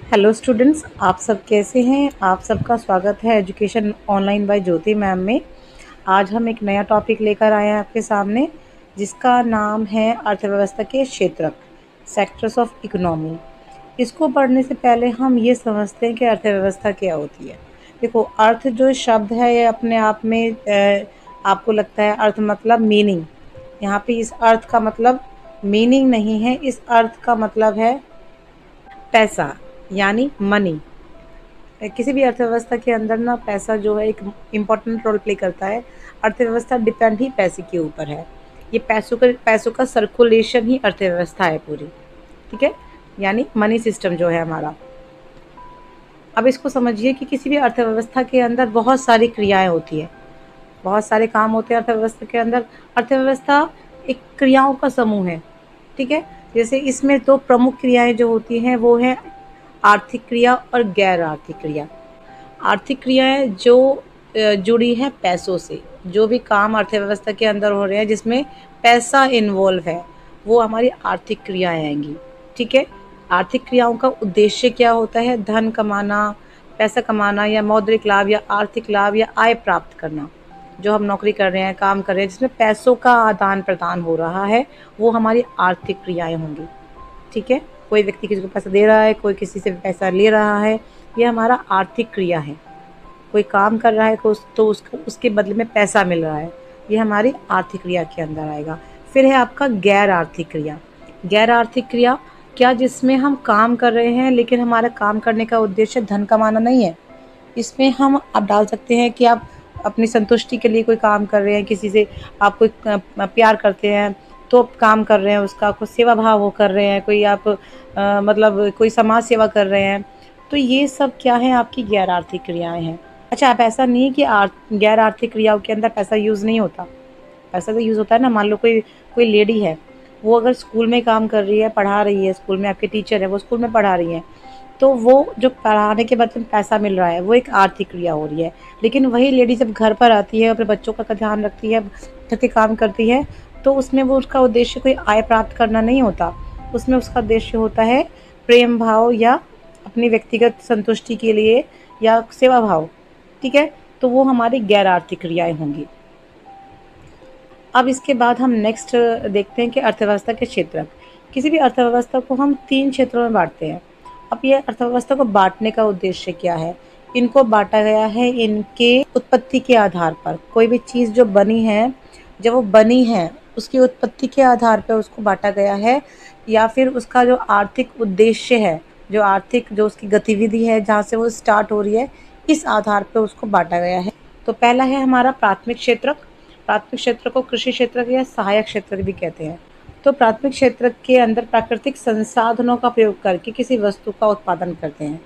Hello students, आप सब कैसे हैं। आप सबका स्वागत है एजुकेशन ऑनलाइन बाय ज्योति मैम में। आज हम एक नया टॉपिक लेकर आए हैं आपके सामने, जिसका नाम है अर्थव्यवस्था के क्षेत्रक, सेक्टर्स ऑफ इकोनॉमी। इसको पढ़ने से पहले हम ये समझते हैं कि अर्थव्यवस्था क्या होती है। देखो, अर्थ जो शब्द है ये अपने आप में आपको लगता है अर्थ मतलब मीनिंग। यहाँ पे इस अर्थ का मतलब मीनिंग नहीं है, इस अर्थ का मतलब है पैसा, यानी मनी। किसी भी अर्थव्यवस्था के अंदर ना पैसा जो है एक इम्पॉर्टेंट रोल प्ले करता है। अर्थव्यवस्था डिपेंड ही पैसे के ऊपर है। ये पैसों का सर्कुलेशन ही अर्थव्यवस्था है पूरी। ठीक है, यानी मनी सिस्टम जो है हमारा। अब इसको समझिए कि किसी भी अर्थव्यवस्था के अंदर बहुत सारी क्रियाएं होती है, बहुत सारे काम होते हैं अर्थव्यवस्था के अंदर। अर्थव्यवस्था एक क्रियाओं का समूह है। ठीक है, जैसे इसमें दो प्रमुख क्रियाएं जो होती हैं वो है आर्थिक क्रिया और गैर आर्थिक क्रिया। आर्थिक क्रियाएं जो जुड़ी हैं पैसों से, जो भी काम अर्थव्यवस्था के अंदर हो रहे हैं जिसमें पैसा इन्वॉल्व है, वो हमारी आर्थिक क्रियाएं आएंगी। ठीक है, आर्थिक क्रियाओं का उद्देश्य क्या होता है? धन कमाना, पैसा कमाना, या मौद्रिक लाभ या आर्थिक लाभ या आय प्राप्त करना। जो हम नौकरी कर रहे हैं, काम कर रहे हैं, जिसमें पैसों का आदान प्रदान हो रहा है, वो हमारी आर्थिक क्रियाएं होंगी। ठीक है, कोई व्यक्ति किसी को पैसा दे रहा है, कोई किसी से पैसा ले रहा है, ये हमारा आर्थिक क्रिया है। कोई काम कर रहा है तो उसके बदले में पैसा मिल रहा है, ये हमारी आर्थिक क्रिया के अंदर आएगा। फिर है आपका गैर आर्थिक क्रिया। गैर आर्थिक क्रिया क्या? जिसमें हम काम कर रहे हैं लेकिन हमारा काम करने का उद्देश्य धन कमाना नहीं है। इसमें हम आप डाल सकते हैं कि आप अपनी संतुष्टि के लिए कोई काम कर रहे हैं, किसी से आप कोई प्यार करते हैं तो आप काम कर रहे हैं, उसका कोई सेवा भाव वो कर रहे हैं, कोई आप मतलब कोई समाज सेवा कर रहे हैं। तो ये सब क्या है? आपकी गैर आर्थिक क्रियाएं हैं। अच्छा, आप ऐसा नहीं है कि गैर आर्थिक क्रियाओं के अंदर पैसा यूज़ नहीं होता। पैसा तो यूज़ होता है ना। मान लो कोई कोई लेडी है, वो अगर स्कूल में काम कर रही है, पढ़ा रही है, स्कूल में आपके टीचर है, वो स्कूल में पढ़ा रही हैं, तो वो जो पढ़ाने के बदले में पैसा मिल रहा है वो एक आर्थिक क्रिया हो रही है। लेकिन वही लेडी जब घर पर आती है, अपने बच्चों का ध्यान रखती है, घर के काम करती है, तो उसमें वो उसका उद्देश्य कोई आय प्राप्त करना नहीं होता। उसमें उसका उद्देश्य होता है प्रेम भाव या अपनी व्यक्तिगत संतुष्टि के लिए या सेवा भाव। ठीक है, तो वो हमारी गैर आर्थिक क्रियाएं होंगी। अब इसके बाद हम नेक्स्ट देखते हैं कि अर्थव्यवस्था के क्षेत्र। किसी भी अर्थव्यवस्था को हम 3 क्षेत्रों में बाँटते हैं। अब ये अर्थव्यवस्था को बाँटने का उद्देश्य क्या है? इनको बाँटा गया है इनके उत्पत्ति के आधार पर। कोई भी चीज़ जो बनी है, जब वो बनी है, उसकी उत्पत्ति के आधार पर उसको बाँटा गया है, या फिर उसका जो आर्थिक उद्देश्य है, जो उसकी गतिविधि है, जहाँ से वो स्टार्ट हो रही है, इस आधार पे उसको बाँटा गया है। तो पहला है हमारा प्राथमिक क्षेत्रक। प्राथमिक क्षेत्र को कृषि क्षेत्र या सहायक क्षेत्र भी कहते हैं। तो प्राथमिक क्षेत्र के अंदर प्राकृतिक संसाधनों का प्रयोग करके किसी वस्तु का उत्पादन करते हैं।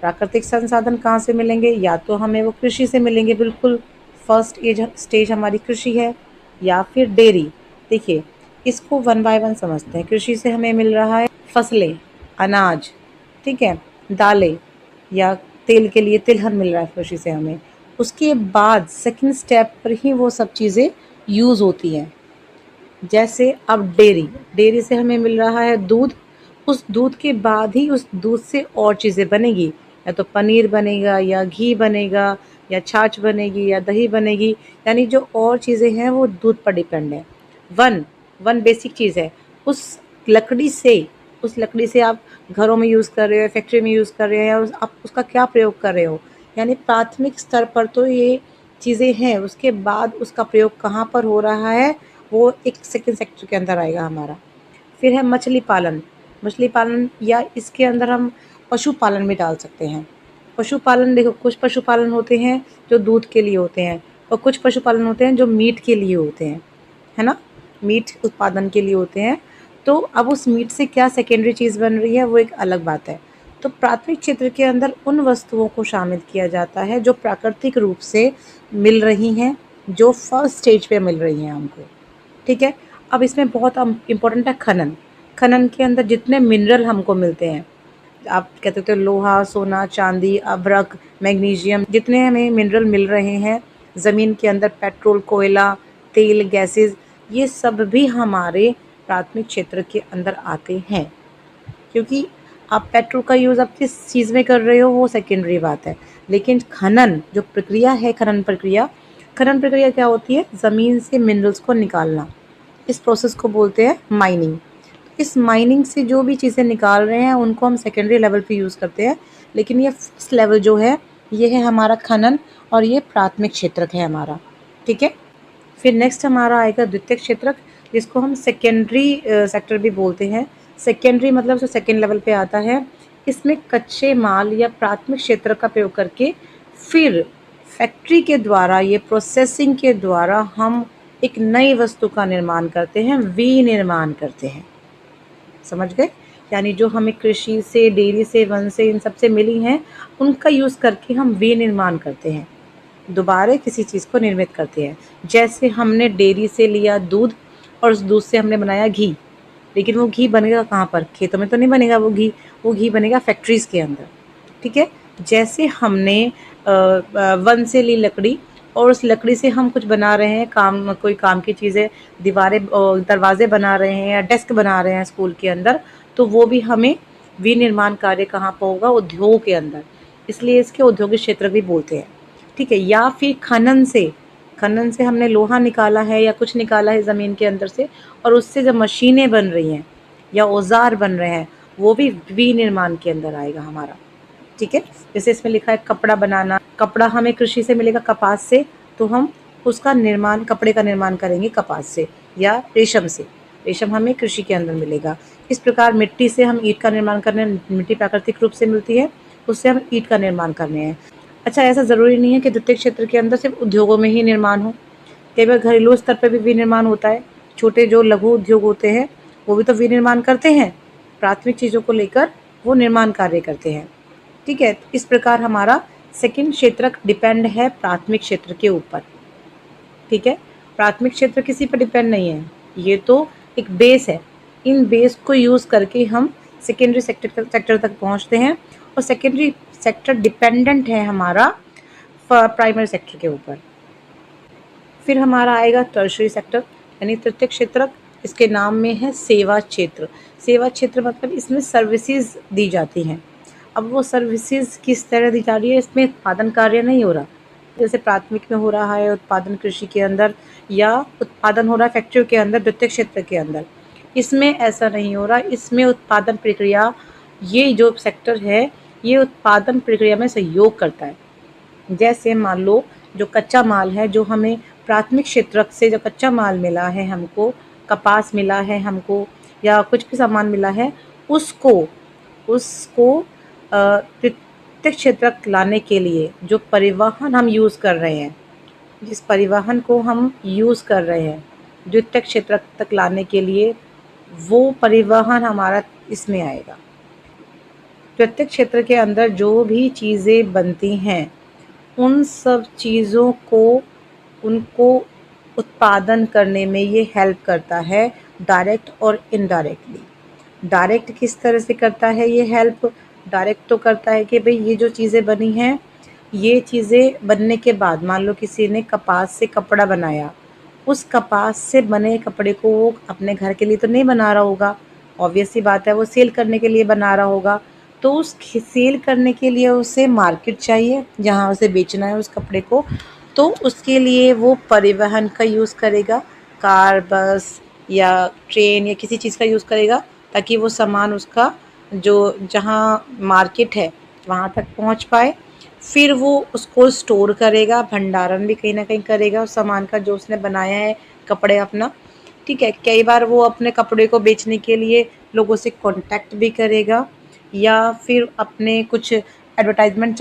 प्राकृतिक संसाधन कहाँ से मिलेंगे? या तो हमें वो कृषि से मिलेंगे, बिल्कुल फर्स्ट स्टेज हमारी कृषि है, या फिर डेयरी। देखिए, इसको वन बाय वन समझते हैं। कृषि से हमें मिल रहा है फसलें, अनाज, ठीक है, दालें, या तेल के लिए तिलहन मिल रहा है कृषि से हमें। उसके बाद सेकंड स्टेप पर ही वो सब चीज़ें यूज़ होती हैं। जैसे अब डेयरी, डेयरी से हमें मिल रहा है दूध। उस दूध के बाद ही उस दूध से और चीज़ें बनेगी, या तो पनीर बनेगा, या घी बनेगा, या छाछ बनेगी, या दही बनेगी। यानी जो और चीज़ें हैं वो दूध पर डिपेंड है। वन वन बेसिक चीज़ है। उस लकड़ी से उस लकड़ी से आप घरों में यूज़ कर रहे हो, फैक्ट्री में यूज़ कर रहे हो, या आप उसका क्या प्रयोग कर रहे हो। यानी प्राथमिक स्तर पर तो ये चीज़ें हैं, उसके बाद उसका प्रयोग कहाँ पर हो रहा है वो एक सेकंड सेक्टर के अंदर आएगा हमारा। फिर है मछली पालन। मछली पालन या इसके अंदर हम पशुपालन भी डाल सकते हैं। पशुपालन, देखो, कुछ पशुपालन होते हैं जो दूध के लिए होते हैं, और कुछ पशुपालन होते हैं जो मीट के लिए होते हैं, है ना, मीट उत्पादन के लिए होते हैं। तो अब उस मीट से क्या सेकेंडरी चीज़ बन रही है वो एक अलग बात है। तो प्राथमिक क्षेत्र के अंदर उन वस्तुओं को शामिल किया जाता है जो प्राकृतिक रूप से मिल रही हैं, जो फर्स्ट स्टेज पे मिल रही हैं हमको। ठीक है, अब इसमें बहुत इम्पोर्टेंट है खनन। खनन के अंदर जितने मिनरल हमको मिलते हैं, आप कहते थे लोहा, सोना, चांदी, अभ्रक, मैग्नीशियम, जितने हमें मिनरल मिल रहे हैं ज़मीन के अंदर, पेट्रोल, कोयला, तेल, गैसेस, ये सब भी हमारे प्राथमिक क्षेत्र के अंदर आते हैं। क्योंकि आप पेट्रोल का यूज़ आप किस चीज़ में कर रहे हो वो सेकेंडरी बात है, लेकिन खनन जो प्रक्रिया है, खनन प्रक्रिया क्या होती है? ज़मीन से मिनरल्स को निकालना। इस प्रोसेस को बोलते हैं माइनिंग। इस माइनिंग से जो भी चीज़ें निकाल रहे हैं उनको हम सेकेंडरी लेवल पे यूज़ करते हैं, लेकिन ये फर्स्ट लेवल जो है ये है हमारा खनन और ये प्राथमिक क्षेत्रक है हमारा, ठीक है। फिर नेक्स्ट हमारा आएगा द्वितीयक क्षेत्रक, जिसको हम सेकेंडरी सेक्टर भी बोलते हैं। सेकेंडरी मतलब जो सेकेंड लेवल पे आता है। इसमें कच्चे माल या प्राथमिक क्षेत्र का प्रयोग करके फिर फैक्ट्री के द्वारा, ये प्रोसेसिंग के द्वारा हम एक नई वस्तु का निर्माण करते हैं, विनिर्माण करते हैं। समझ गए? यानी जो हमें कृषि से, डेयरी से, वन से, इन सब से मिली हैं, उनका यूज़ करके हम विनिर्माण करते हैं, दोबारा किसी चीज़ को निर्मित करते हैं। जैसे हमने डेयरी से लिया दूध और उस दूध से हमने बनाया घी, लेकिन वो घी बनेगा कहाँ पर? खेतों में तो नहीं बनेगा वो घी बनेगा फैक्ट्रीज़ के अंदर, ठीक है। जैसे हमने वन से ली लकड़ी और उस लकड़ी से हम कुछ बना रहे हैं, कोई काम की चीज़ें, दीवारें, दरवाजे बना रहे हैं या डेस्क बना रहे हैं स्कूल के अंदर, तो वो भी हमें विनिर्माण कार्य कहाँ पर होगा? उद्योग के अंदर। इसलिए इसके औद्योगिक क्षेत्र भी बोलते हैं, ठीक है। या फिर खनन से हमने लोहा निकाला है या कुछ निकाला है ज़मीन के अंदर से, और उससे जब मशीनें बन रही हैं या औज़ार बन रहे हैं, वो भी विनिर्माण के अंदर आएगा हमारा, ठीक है। जैसे इसमें लिखा है कपड़ा बनाना, कपड़ा हमें कृषि से मिलेगा, कपास से, तो हम उसका निर्माण, कपड़े का निर्माण करेंगे कपास से या रेशम से। रेशम हमें कृषि के अंदर मिलेगा। इस प्रकार मिट्टी से हम ईंट का निर्माण करने, मिट्टी प्राकृतिक रूप से मिलती है, उससे हम ईंट का निर्माण करने हैं। अच्छा, ऐसा ज़रूरी नहीं है कि द्वितीय क्षेत्र के अंदर सिर्फ उद्योगों में ही निर्माण हो, कई बार घरेलू स्तर पर भी विनिर्माण होता है। छोटे जो लघु उद्योग होते हैं वो भी तो विनिर्माण करते हैं, प्राथमिक चीज़ों को लेकर वो निर्माण कार्य करते हैं, ठीक है। इस प्रकार हमारा सेकंड क्षेत्रक डिपेंड है प्राथमिक क्षेत्र के ऊपर, ठीक है। प्राथमिक क्षेत्र किसी पर डिपेंड नहीं है, ये तो एक बेस है। इन बेस को यूज़ करके हम सेकेंडरी सेक्टर तक पहुंचते हैं, और सेकेंडरी सेक्टर डिपेंडेंट है हमारा प्राइमरी सेक्टर के ऊपर। फिर हमारा आएगा टर्शरी सेक्टर यानी तृतीय क्षेत्रक। इसके नाम में है सेवा क्षेत्र। सेवा क्षेत्र मतलब इसमें सर्विसेज दी जाती हैं। अब वो सर्विसेज किस तरह दी जा रही है? इसमें उत्पादन कार्य नहीं हो रहा, जैसे प्राथमिक में हो रहा है उत्पादन कृषि के अंदर, या उत्पादन हो रहा है फैक्ट्री के अंदर द्वितीय क्षेत्र के अंदर। इसमें ऐसा नहीं हो रहा। इसमें उत्पादन प्रक्रिया, ये जो सेक्टर है ये उत्पादन प्रक्रिया में सहयोग करता है। जैसे मान लो जो कच्चा माल है, जो हमें प्राथमिक क्षेत्र से जो कच्चा माल मिला है, हमको कपास मिला है हमको, या कुछ भी सामान मिला है, उसको प्रत्येक क्षेत्र लाने के लिए जो परिवहन हम यूज़ कर रहे हैं, जिस परिवहन को हम यूज़ कर रहे हैं द्वितीय क्षेत्र तक लाने के लिए, वो परिवहन हमारा इसमें आएगा। प्रत्येक क्षेत्र के अंदर जो भी चीज़ें बनती हैं, उन सब चीज़ों को, उनको उत्पादन करने में ये हेल्प करता है, डायरेक्ट और इनडायरेक्टली। डायरेक्ट किस तरह से करता है ये हेल्प? डायरेक्ट तो करता है कि भाई ये जो चीज़ें बनी हैं, ये चीज़ें बनने के बाद, मान लो किसी ने कपास से कपड़ा बनाया, उस कपास से बने कपड़े को वो अपने घर के लिए तो नहीं बना रहा होगा, ऑब्वियस सी बात है, वो सेल करने के लिए बना रहा होगा। तो उस सेल करने के लिए उसे मार्केट चाहिए जहाँ उसे बेचना है उस कपड़े को, तो उसके लिए वो परिवहन का यूज़ करेगा, कार, बस या ट्रेन या किसी चीज़ का यूज़ करेगा, ताकि वो सामान उसका जो जहाँ मार्केट है वहाँ तक पहुँच पाए। फिर वो उसको स्टोर करेगा, भंडारण भी कहीं ना कहीं करेगा उस सामान का जो उसने बनाया है, कपड़े अपना, ठीक है। कई बार वो अपने कपड़े को बेचने के लिए लोगों से कांटेक्ट भी करेगा, या फिर अपने कुछ एडवर्टाइजमेंट